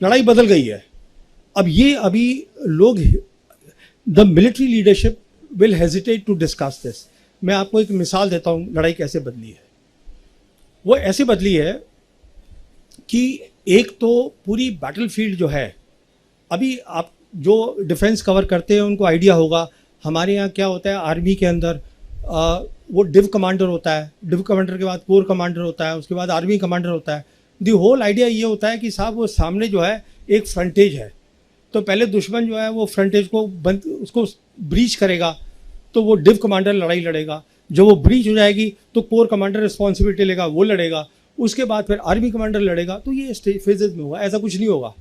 लड़ाई बदल गई है। अब ये अभी लोग, the military leadership will hesitate to discuss this. मैं आपको एक मिसाल देता हूँ लड़ाई कैसे बदली है। वो ऐसे बदली है कि एक तो पूरी बैटलफील्ड जो है, अभी आप जो डिफेंस कवर करते हैं उनको आइडिया होगा, हमारे यहाँ क्या होता है आर्मी के अंदर, वो डिव कमांडर होता है, डिव कमांडर के बाद कोर कमांडर होता है, उसके बाद आर्मी कमांडर होता है। दी होल आइडिया ये होता है कि साहब वो सामने जो है एक फ्रंटेज है, तो पहले दुश्मन जो है वो फ्रंटेज को बंद, उसको ब्रीच करेगा, तो वो डिव कमांडर लड़ाई लड़ेगा। जब वो ब्रीच हो जाएगी तो कोर कमांडर रिस्पॉन्सिबिलिटी लेगा, वो लड़ेगा। उसके बाद फिर आर्मी कमांडर लड़ेगा। तो ये फेजेज में होगा, ऐसा कुछ नहीं होगा।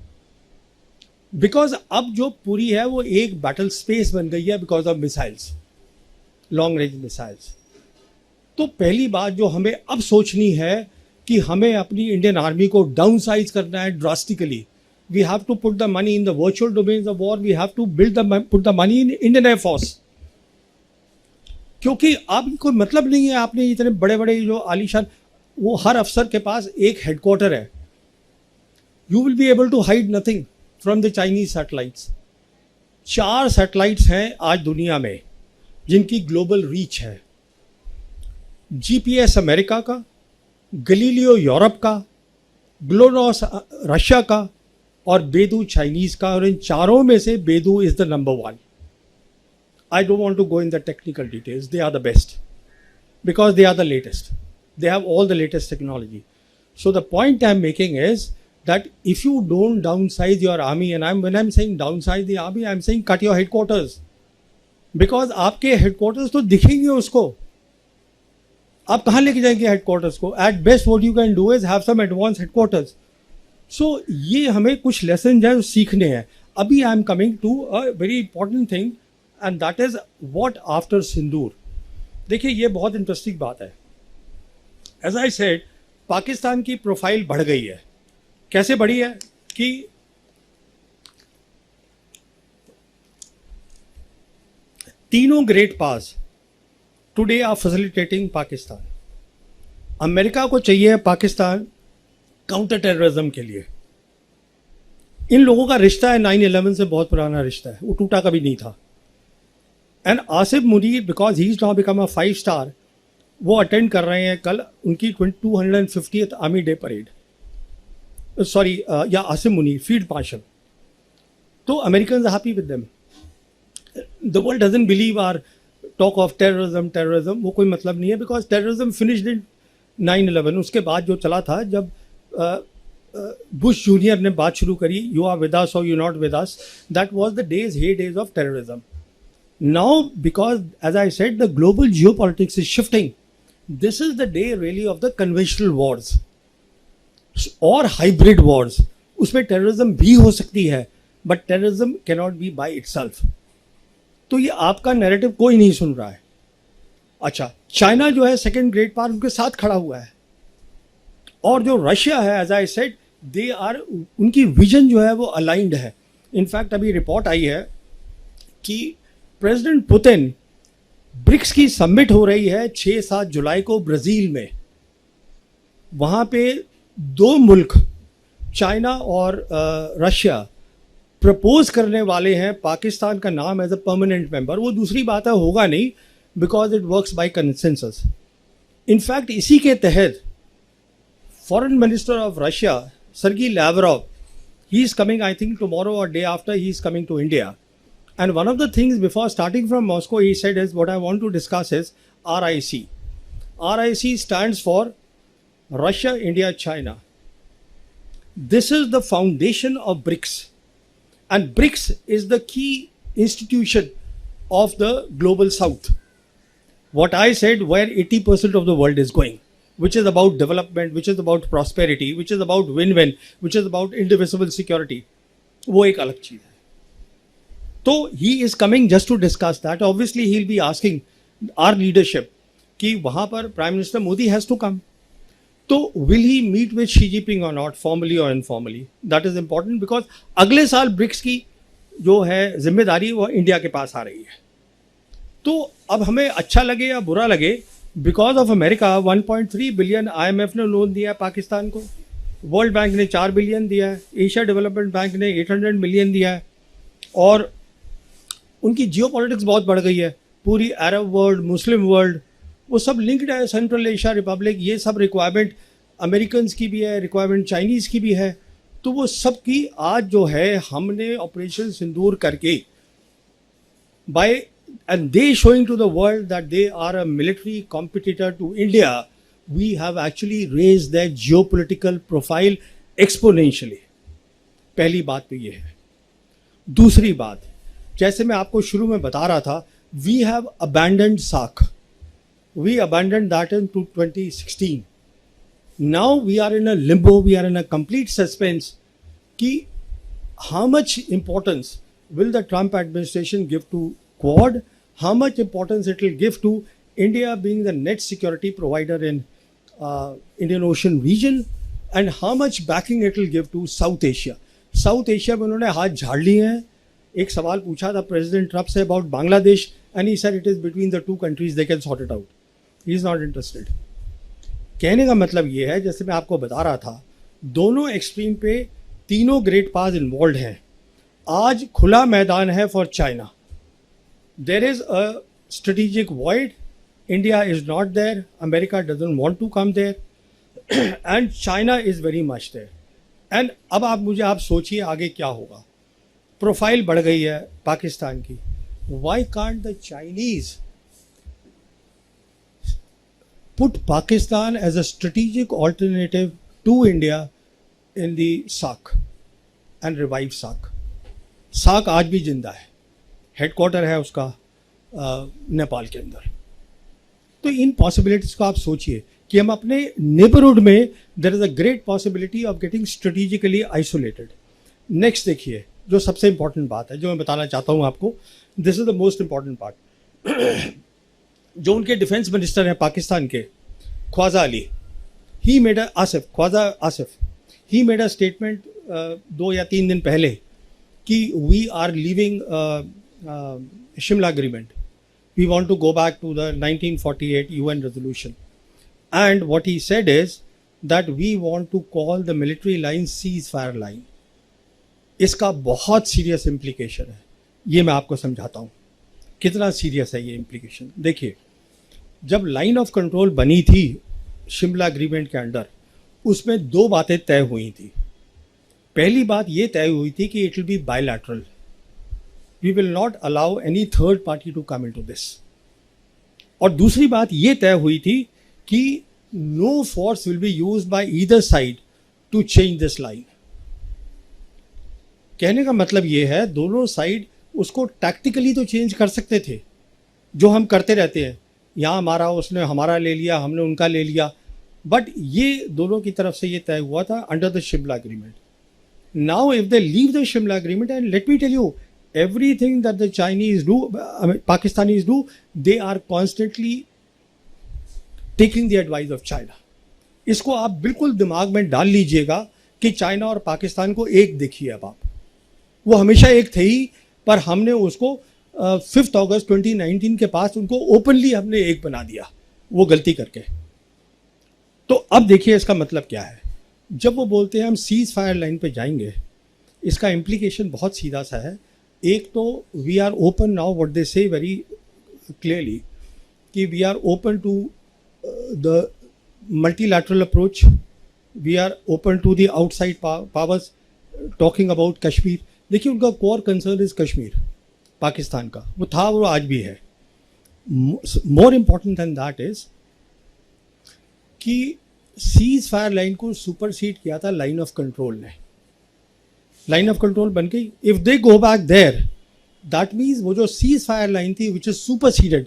बिकॉज अब जो पूरी है वो एक बैटल स्पेस बन गई है because of missiles, long range missiles. तो पहली बात जो हमें अब सोचनी है कि हमें अपनी इंडियन आर्मी को डाउन साइज करना है drastically. We have to put the money in the virtual domains of war, we have to put the money in Indian air force. क्योंकि अब कोई मतलब नहीं है, आपने इतने बड़े बड़े जो आलीशान, वो हर अफसर के पास एक हेडक्वार्टर है। You will be able to hide nothing from the Chinese satellites. 4 satellites हैं आज दुनिया में जिनकी ग्लोबल रीच है। जीपीएस अमेरिका का, गलीलियो यूरोप का, ग्लोनॉस रशिया का और बेदू चाइनीज का। और इन चारों में से बेदू is the number 1। I don't want to go in the technical details. They are the best because they are the latest. They have all the latest technology. So the point I'm making is that if you don't downsize your army, and when I'm saying downsize the army, I'm saying cut your headquarters, because आपके headquarters तो दिखेंगे उसको, आप कहाँ लेके जाएंगे headquarters को? At best what you can do is have some advanced headquarters. So ये हमें कुछ lessons हैं जो सीखने हैं। अभी I'm coming to a very important thing, and that is what after सिंदूर। देखिए ये बहुत इंटरेस्टिंग बात है। एज आई सेड, पाकिस्तान की प्रोफाइल बढ़ गई है। कैसे बढ़ी है कि तीनों great powers today are facilitating Pakistan. America को चाहिए पाकिस्तान काउंटर टेररिज्म के लिए। इन लोगों का रिश्ता है 9/11 से बहुत पुराना रिश्ता है, वो टूटा कभी नहीं था। And Asif Munir, because he is now become a 5 star, वो अटेंड कर रहे हैं कल उनकी 250th army day parade. Sorry, या आसिफ मुनीर फील्ड मार्शल। तो American happy with them. The world doesn't believe our talk of terrorism, वो कोई मतलब नहीं है, बिकॉज टेररिज्म फिनिश्ड इन 9/11। उसके बाद जो चला था, जब बुश जूनियर ने बात शुरू करी, यू आर विद अस और you not with us, that was the days of terrorism. Now, because as I said, the global geopolitics is shifting. This is the day really of the conventional wars or hybrid wars. उसमें terrorism भी हो सकती है, but terrorism cannot be by itself. तो ये आपका narrative कोई नहीं सुन रहा है। अच्छा, चाइना जो है सेकेंड ग्रेट पावर, उनके साथ खड़ा हुआ है। और जो रशिया है, as I said, they are, उनकी विजन जो है वो अलाइंड है। इनफैक्ट अभी रिपोर्ट आई है कि प्रेसिडेंट पुतिन, ब्रिक्स की समिट हो रही है 6-7 जुलाई को ब्राज़ील में। वहाँ पे 2 मुल्क, चाइना और रशिया, प्रपोज करने वाले हैं पाकिस्तान का नाम एज अ परमानेंट मेंबर। वो दूसरी बात है, होगा नहीं, because it works by consensus. In fact इसी के तहत foreign minister of Russia Sergey Lavrov, he is coming, I think tomorrow और day after, he is coming to India. And one of the things before starting from Moscow, he said is, what I want to discuss is RIC. RIC stands for Russia, India, China. This is the foundation of BRICS. And BRICS is the key institution of the global south. What I said, where 80% of the world is going, which is about development, which is about prosperity, which is about win-win, which is about indivisible security. वो एक अलग चीज़ है। तो he is coming just to discuss that. Obviously he will be asking our leadership कि वहाँ पर prime minister Modi has to come. तो will he meet with Xi Jinping or not, formally or informally? That is important because अगले साल BRICS की जो है जिम्मेदारी वो इंडिया के पास आ रही है। तो अब हमें अच्छा लगे या बुरा लगे, because of America 1.3 billion IMF ने लोन दिया पाकिस्तान को। वर्ल्ड बैंक ने 4 बिलियन दिया है, एशिया डेवलपमेंट बैंक ने 800 मिलियन दिया है, और उनकी जियो पॉलिटिक्स बहुत बढ़ गई है। पूरी अरब वर्ल्ड, मुस्लिम वर्ल्ड, वो सब लिंक्ड है। सेंट्रल एशिया रिपब्लिक, ये सब रिक्वायरमेंट अमेरिकन की भी है, रिक्वायरमेंट चाइनीज़ की भी है। तो वो सब की आज जो है हमने ऑपरेशन सिंदूर करके bye and they showing to the world that they are a military competitor to India, we have actually raised their geopolitical profile exponentially. पहली बात तो ये है। दूसरी बात, जैसे मैं आपको शुरू में बता रहा था, we have abandoned SAARC. We abandoned that in 2016. Now we are in a limbo, we are in a complete suspense कि how much importance will the Trump administration give to Quad, how much importance it will give to India being the net security provider in Indian Ocean region, and how much backing it will give to South Asia. South Asia में उन्होंने हाथ झाड़ लिए हैं। एक सवाल पूछा था president Trump say about Bangladesh, and he said it is between the two countries, they can sort it out, he is not interested. कहने का मतलब ये है, जैसे मैं आपको बता रहा था, दोनों एक्सट्रीम पे तीनों ग्रेट पावर्स इन्वॉल्व हैं। आज खुला मैदान है for China. There is a strategic void. India is not there. America doesn't want to come there. And China is very much there. And अब आप सोचिए आगे क्या होगा। प्रोफाइल बढ़ गई है पाकिस्तान की। Why can't the Chinese put Pakistan as a strategic alternative to India in the SAARC and revive SAARC? SAARC आज भी जिंदा है, हेडक्वार्टर है उसका नेपाल के अंदर। तो इन पॉसिबिलिटीज़ को आप सोचिए कि हम अपने नेबरहुड में there is a great possibility of getting strategically isolated. Next देखिए, जो सबसे इंपॉर्टेंट बात है जो मैं बताना चाहता हूँ आपको, this is the most important part. जो उनके डिफेंस मिनिस्टर हैं पाकिस्तान के, Khawaja Ali, he made Khawaja Asif, he made a statement 2 या 3 दिन पहले कि we are leaving Shimla agreement. We want to go back to the 1948 UN resolution. And what he said is that we want to call the military line ceasefire line. इसका बहुत serious implication है, ये मैं आपको समझाता हूँ कितना serious है ये इम्प्लीकेशन। देखिए, जब लाइन ऑफ कंट्रोल बनी थी शिमला एग्रीमेंट के अंडर, उसमें 2 बातें तय हुई थी। पहली बात ये तय हुई थी कि it will be bilateral, we will not allow any third party to come into this. और दूसरी बात ये तय हुई थी कि no force will be used by either side to change this line. कहने का मतलब ये है, दोनों साइड उसको टैक्टिकली तो चेंज कर सकते थे, जो हम करते रहते हैं, यहाँ हमारा, उसने हमारा ले लिया, हमने उनका ले लिया, बट ये दोनों की तरफ से ये तय हुआ था under the Shimla agreement. Now if they leave the Shimla agreement, and let me tell you, everything that the Chinese do, Pakistanis do, they are constantly taking the advice of China. इसको आप बिल्कुल दिमाग में डाल लीजिएगा कि चाइना और पाकिस्तान को एक देखिए। अब आप, वो हमेशा एक थे ही, पर हमने उसको 5 अगस्त 2019 के पास उनको ओपनली हमने एक बना दिया, वो गलती करके। तो अब देखिए इसका मतलब क्या है। जब वो बोलते हैं हम सीज फायर लाइन पे जाएंगे, इसका इम्प्लीकेशन बहुत सीधा सा है। एक तो we are open now, what they say very clearly कि we are open to the multilateral approach, we are open to the outside powers talking about Kashmir. देखिए, उनका core concern is Kashmir, Pakistan का, वो था, वो आज भी है। More important than that is कि सीज फायर लाइन को सुपरसीड किया था लाइन ऑफ कंट्रोल ने। लाइन ऑफ कंट्रोल बन गई। If they go back there, that means वो जो सीज फायर लाइन थी विच इज सुपरसीडेड,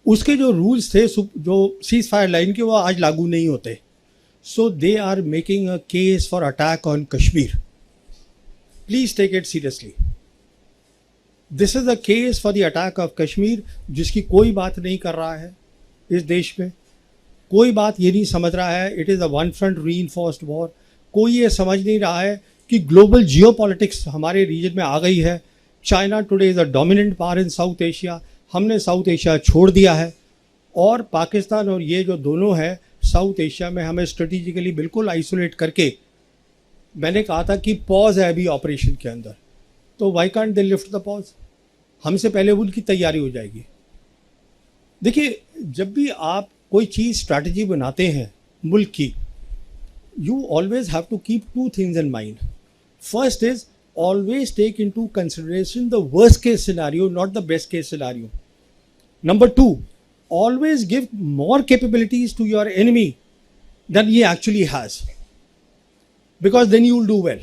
उसके जो रूल्स थे जो सीज फायर लाइन के, वो आज लागू नहीं होते। So they are making a case for attack on Kashmir. Please take it seriously. This is a case for the attack of Kashmir, जिसकी कोई बात नहीं कर रहा है इस देश में, कोई बात ये नहीं समझ रहा है it is a one front reinforced war. कोई ये समझ नहीं रहा है कि ग्लोबल जियोपॉलिटिक्स हमारे रीजन में आ गई है। China today is a dominant power in south Asia, हमने साउथ एशिया छोड़ दिया है, और पाकिस्तान और ये जो दोनों है साउथ एशिया में हमें स्ट्रेटेजिकली बिल्कुल आइसोलेट करके मैंने कहा था कि पॉज है अभी ऑपरेशन के अंदर, तो why can't they lift the pause, हमसे पहले उनकी तैयारी हो जाएगी। देखिए, जब भी आप कोई चीज़ स्ट्रैटेजी बनाते हैं मुल्क की, you always have to keep two things in mind. First is always take into consideration the worst case scenario, not the best case scenario. Number two, always give more capabilities to your enemy than he actually has, because then you will do well.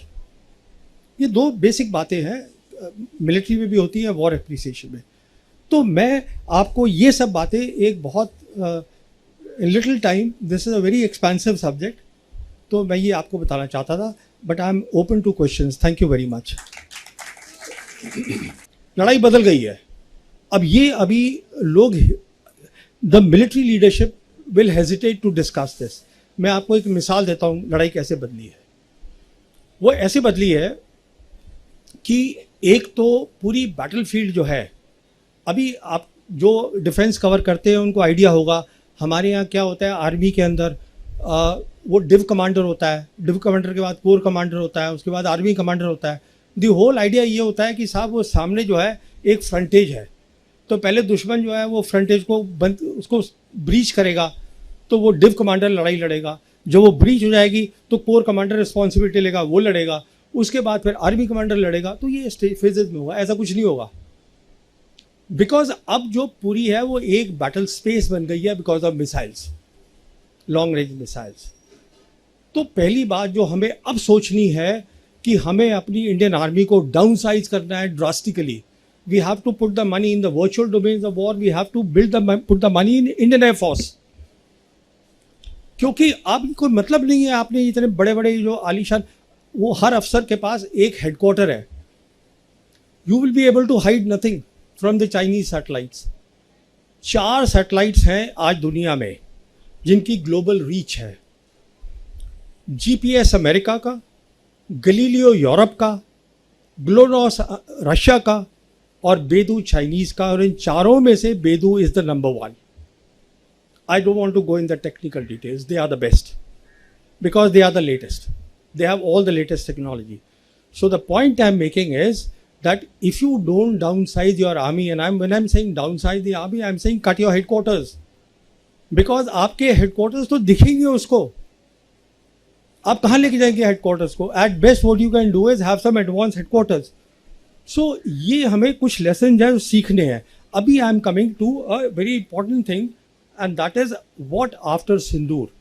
ये दो basic बातें हैं, military में भी होती हैं, war appreciation में। तो मैं आपको ये सब बातें एक बहुत little time, this is a very expensive subject, तो मैं ये आपको बताना चाहता था, but I am open to questions. Thank you very much. लड़ाई बदल गई है अब, ये अभी लोग, the military leadership will hesitate to discuss this. मैं आपको एक मिसाल देता हूँ लड़ाई कैसे बदली है। वो ऐसे बदली है कि एक तो पूरी बैटलफील्ड जो है, अभी आप जो डिफेंस कवर करते हैं उनको आइडिया होगा, हमारे यहाँ क्या होता है आर्मी के अंदर, वो डिव कमांडर होता है, डिव कमांडर के बाद कोर कमांडर होता है, उसके बाद आर्मी कमांडर होता है। दी होल आइडिया ये होता है कि साहब वो सामने जो है एक फ्रंटेज है, तो पहले दुश्मन जो है वो फ्रंटेज को बंद, उसको ब्रीच करेगा, तो वो डिव कमांडर लड़ाई लड़ेगा। जब वो ब्रीच हो जाएगी तो कोर कमांडर रिस्पॉन्सिबिलिटी लेगा, वो लड़ेगा, उसके बाद फिर आर्मी कमांडर लड़ेगा। तो ये फेजेज में होगा, ऐसा कुछ नहीं होगा, बिकॉज अब जो पूरी है वो एक बैटल स्पेस बन गई है because of missiles, long range missiles. तो पहली बात जो हमें अब सोचनी है कि हमें अपनी इंडियन आर्मी को डाउन साइज करना है drastically. We have to put the money in the virtual domains of war, we have to put the money in Indian air force, क्योंकि अब कोई मतलब नहीं है आपने इतने बड़े बड़े जो आलीशान, वो हर अफसर के पास एक हेडक्वार्टर है। You will be able to hide nothing from the Chinese satellites. 4 satellites हैं आज दुनिया में जिनकी ग्लोबल रीच है। जीपीएस अमेरिका का, गलीलियो यूरोप का, ग्लोनॉस रशिया का और बेदू चाइनीज का, और इन चारों में से बेदू is the number 1। I don't want to go in the technical details. They are the best because they are the latest. They have all the latest technology. So the point I'm making is that if you don't downsize your army, and when I'm saying downsize the army, I'm saying cut your headquarters, because आपके headquarters तो दिखेंगे उसको, आप कहाँ लेके जाएंगे headquarters को? At best what you can do is have some advanced headquarters. So ये हमें कुछ lessons हैं जो सीखने हैं। अभी I'm coming to a very important thing, and that is what after सिंदूर।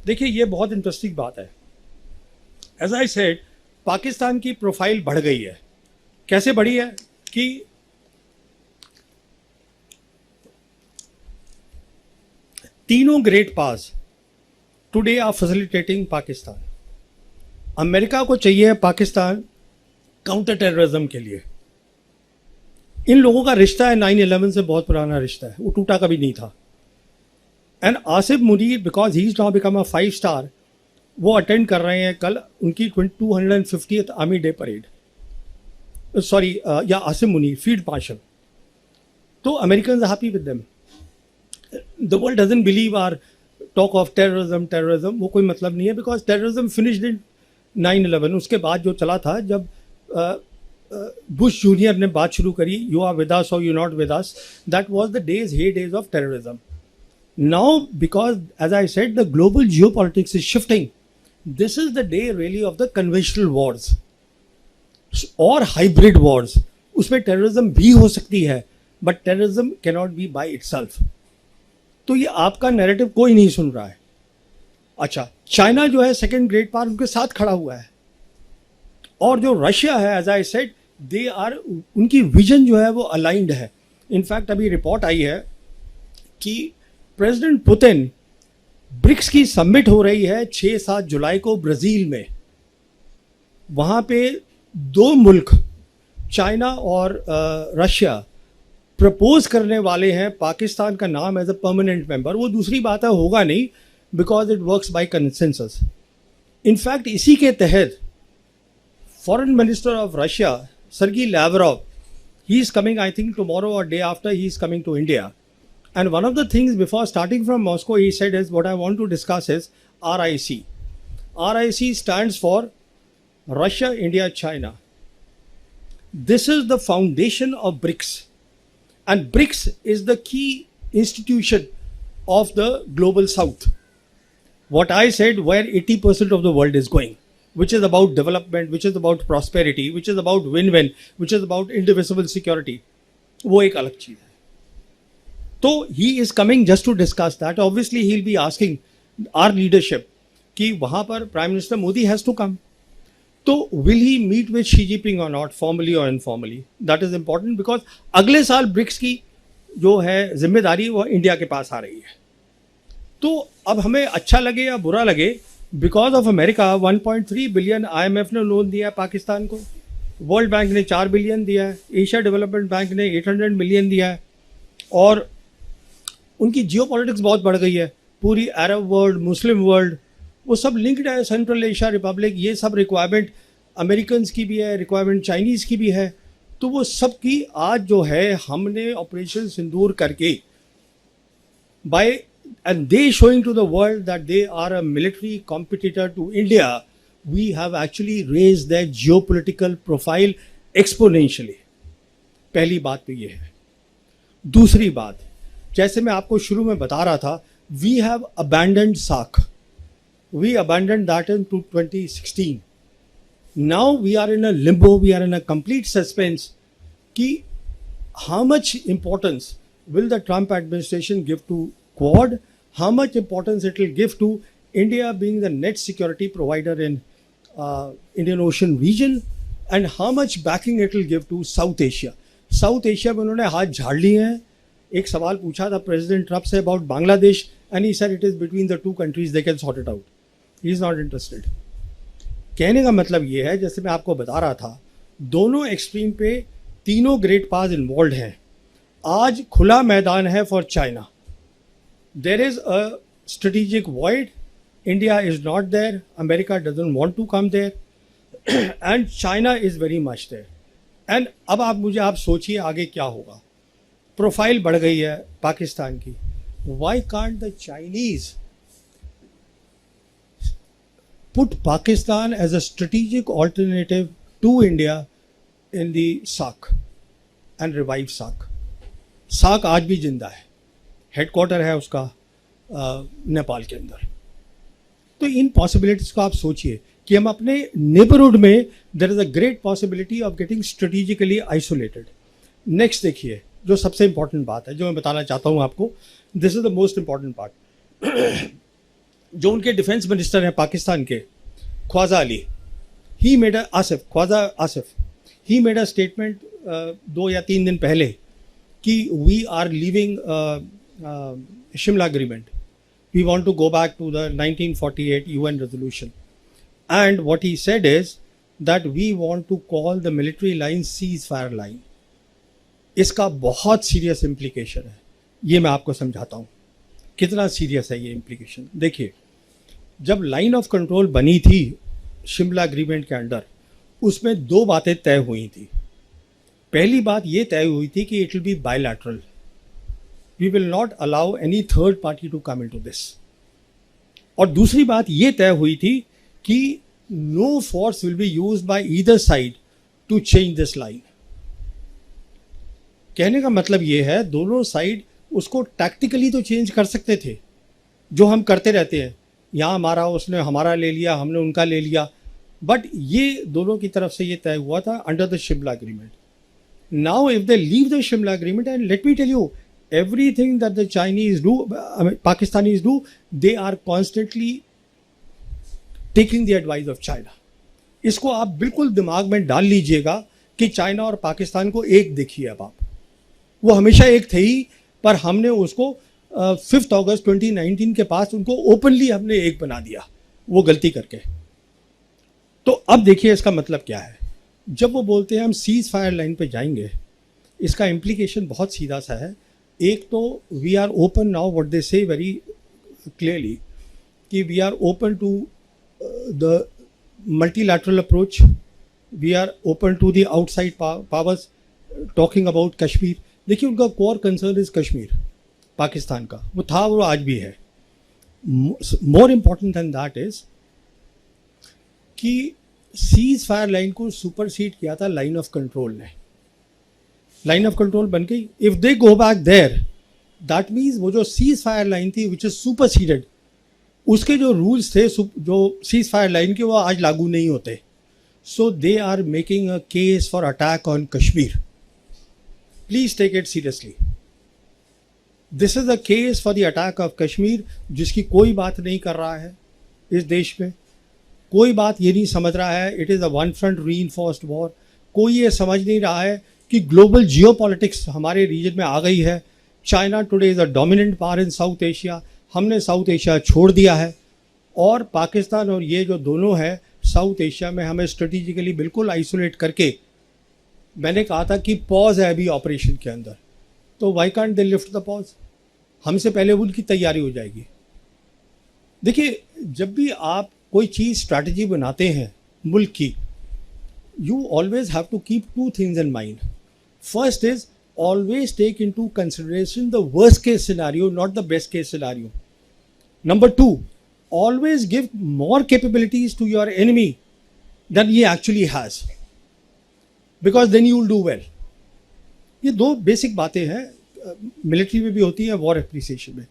देखिए ये बहुत इंटरेस्टिंग बात है। As I said, पाकिस्तान की प्रोफाइल बढ़ गई है। कैसे बढ़ी है कि तीनों great powers today are facilitating Pakistan. America को चाहिए पाकिस्तान काउंटर टेररिज्म के लिए। इन लोगों का रिश्ता है 9/11 से बहुत पुराना रिश्ता है, वो टूटा कभी नहीं था। And Asif Munir, because he is now become a 5 star, वो अटेंड कर रहे हैं कल उनकी 250th army day parade. Sorry, या आसिफ मुनीर फील्ड मार्शल। तो American happy with them. The world doesn't believe our talk of terrorism, वो कोई मतलब नहीं है, बिकॉज टेररिज्म फिनिश्ड इन 9/11। उसके बाद जो चला था, जब बुश जूनियर ने बात शुरू करी, यू आर विद अस और you not with us, that was the days of terrorism. Now, because as I said, the global geopolitics is shifting. This is the day really of the conventional wars or hybrid wars. उसमें terrorism भी हो सकती है, but terrorism cannot be by itself. तो ये आपका narrative कोई नहीं सुन रहा है। अच्छा, चाइना जो है सेकेंड ग्रेट पावर उनके साथ खड़ा हुआ है, और जो रशिया है, as I said, they are, उनकी विजन जो है वो अलाइंड है। इनफैक्ट अभी रिपोर्ट आई है कि प्रेसिडेंट पुतिन, ब्रिक्स की समिट हो रही है 6-7 जुलाई को ब्राज़ील में। वहाँ पे 2 मुल्क, चाइना और रशिया, प्रपोज करने वाले हैं पाकिस्तान का नाम एज अ परमानेंट मेंबर। वो दूसरी बात है, होगा नहीं, because it works by consensus. In fact इसी के तहत foreign minister of Russia Sergey Lavrov, he is coming, I think tomorrow और day after he is coming to India. And one of the things before starting from Moscow, he said is, what I want to discuss is RIC. RIC stands for Russia, India, China. This is the foundation of BRICS. And BRICS is the key institution of the global south. What I said, where 80% of the world is going, which is about development, which is about prosperity, which is about win-win, which is about indivisible security, वो एक अलग चीज है. तो he is coming just to discuss that. Obviously, he'll be asking our leadership कि वहां पर Prime Minister Modi has to come. तो will he meet with Xi Jinping or not, formally or informally? That is important because अगले साल BRICS की जो है जिम्मेदारी वो इंडिया के पास आ रही है. तो अब हमें अच्छा लगे या बुरा लगे, because of America 1.3 billion IMF ने लोन दिया है पाकिस्तान को, वर्ल्ड बैंक ने 4 बिलियन दिया है, एशिया डेवलपमेंट बैंक ने 800 मिलियन दिया है, और उनकी जियोपॉलिटिक्स बहुत बढ़ गई है. पूरी अरब वर्ल्ड, मुस्लिम वर्ल्ड, वो सब लिंक्ड है. सेंट्रल एशिया रिपब्लिक, ये सब रिक्वायरमेंट अमेरिकन की भी है, रिक्वायरमेंट चाइनीज़ की भी है. तो वो सब की आज जो है हमने ऑपरेशन सिंदूर करके bye and they showing to the world that they are a military competitor to India, we have actually raised their geopolitical profile exponentially. पहली बात तो ये है. दूसरी बात, जैसे मैं आपको शुरू में बता रहा था, we have abandoned SAARC. We abandoned that in 2016. Now we are in a limbo, we are in a complete suspense कि how much importance will the Trump administration give to Quad, how much importance it will give to India being the net security provider in Indian Ocean region, and how much backing it will give to South Asia. South Asia में उन्होंने हाथ झाड़ लिए हैं. एक सवाल पूछा था president Trump say about Bangladesh, and he said it is between the two countries, they can sort it out. He is not interested. कहने का मतलब ये है, जैसे मैं आपको बता रहा था, दोनों एक्सट्रीम पे तीनों ग्रेट पावर्स इन्वॉल्व हैं. आज खुला मैदान है for China. There is a strategic void. India is not there. America doesn't want to come there. And China is very much there. And अब आप सोचिए आगे क्या होगा. प्रोफाइल बढ़ गई है पाकिस्तान की. Why can't the Chinese put Pakistan as a strategic alternative to India in the SAARC and revive SAARC? SAARC आज भी जिंदा है. हेडक्वार्टर है उसका नेपाल के अंदर. तो इन पॉसिबिलिटीज़ को आप सोचिए कि हम अपने नेबरहुड में there is a great possibility of getting strategically isolated. Next देखिए, जो सबसे इंपॉर्टेंट बात है जो मैं बताना चाहता हूँ आपको, this is the most important part. जो उनके डिफेंस मिनिस्टर हैं पाकिस्तान के, Khawaja Ali, he made Khawaja Asif, he made a statement 2 या 3 दिन पहले कि we are leaving Shimla agreement. We want to go back to the 1948 UN resolution. And what he said is that we want to call the military line ceasefire line. इसका बहुत serious implication है. ये मैं आपको समझाता हूँ कितना serious है ये इम्प्लीकेशन. देखिए, जब लाइन ऑफ कंट्रोल बनी थी शिमला एग्रीमेंट के अंडर, उसमें 2 बातें तय हुई थी. पहली बात ये तय हुई थी कि it will be bilateral. We will not allow any third party to come into this. और दूसरी बात ये तय हुई थी कि no force will be used by either side to change this line. कहने का मतलब ये है, दोनों साइड उसको टैक्टिकली तो चेंज कर सकते थे, जो हम करते रहते हैं. यहाँ हमारा, उसने हमारा ले लिया, हमने उनका ले लिया. बट ये दोनों की तरफ से ये तय हुआ था under the Shimla agreement. Now if they leave the Shimla agreement, and let me tell you, everything that the Chinese do, Pakistanis do, they are constantly taking the advice of China. इसको आप बिल्कुल दिमाग में डाल लीजिएगा कि चाइना और पाकिस्तान को एक देखिए. अब आप, वो हमेशा एक थे ही, पर हमने उसको 5 अगस्त 2019 के पास उनको ओपनली हमने एक बना दिया, वो गलती करके. तो अब देखिए इसका मतलब क्या है. जब वो बोलते हैं हम सीज फायर लाइन पे जाएंगे, इसका इम्प्लीकेशन बहुत सीधा सा है. एक तो we are open now, what they say very clearly कि we are open to the multilateral approach, we are open to the outside powers talking about Kashmir. देखिए, उनका core concern is Kashmir Pakistan का, वो था, वो आज भी है. More important than that is कि सीज फायर लाइन को सुपरसीड किया था लाइन ऑफ कंट्रोल ने। लाइन ऑफ कंट्रोल बन गई। If they go back there, that means वो जो सीज फायर लाइन थी विच इज सुपरसीडेड, उसके जो रूल्स थे जो सीज फायर लाइन के, वो आज लागू नहीं होते। So they are making a case for attack on Kashmir. Please take it seriously. This is a case for the attack of Kashmir, जिसकी कोई बात नहीं कर रहा है इस देश में। कोई बात ये नहीं समझ रहा है, it is a one front reinforced war. कोई ये समझ नहीं रहा है कि ग्लोबल जियोपॉलिटिक्स हमारे रीजन में आ गई है। China today is a dominant power in south Asia. हमने साउथ एशिया छोड़ दिया है, और पाकिस्तान और ये जो दोनों है साउथ एशिया में हमें स्ट्रेटेजिकली बिल्कुल आइसोलेट करके, मैंने कहा था कि पॉज है अभी ऑपरेशन के अंदर, तो why can't they lift the pause? हमसे पहले उनकी तैयारी हो जाएगी। देखिए, जब भी आप कोई चीज़ स्ट्रैटेजी बनाते हैं मुल्क की, you always have to keep two things in mind. First is always take into consideration the worst case scenario, not the best case scenario. Number two, always give more capabilities to your enemy than he actually has, because then you will do well. ये दो basic बातें हैं, military में भी होती है, war appreciation में।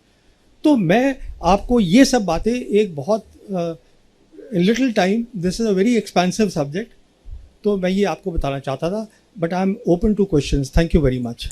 तो मैं आपको ये सब बातें एक बहुत little time, this is a very expensive subject, तो मैं ये आपको बताना चाहता था, but I am open to questions. Thank you very much.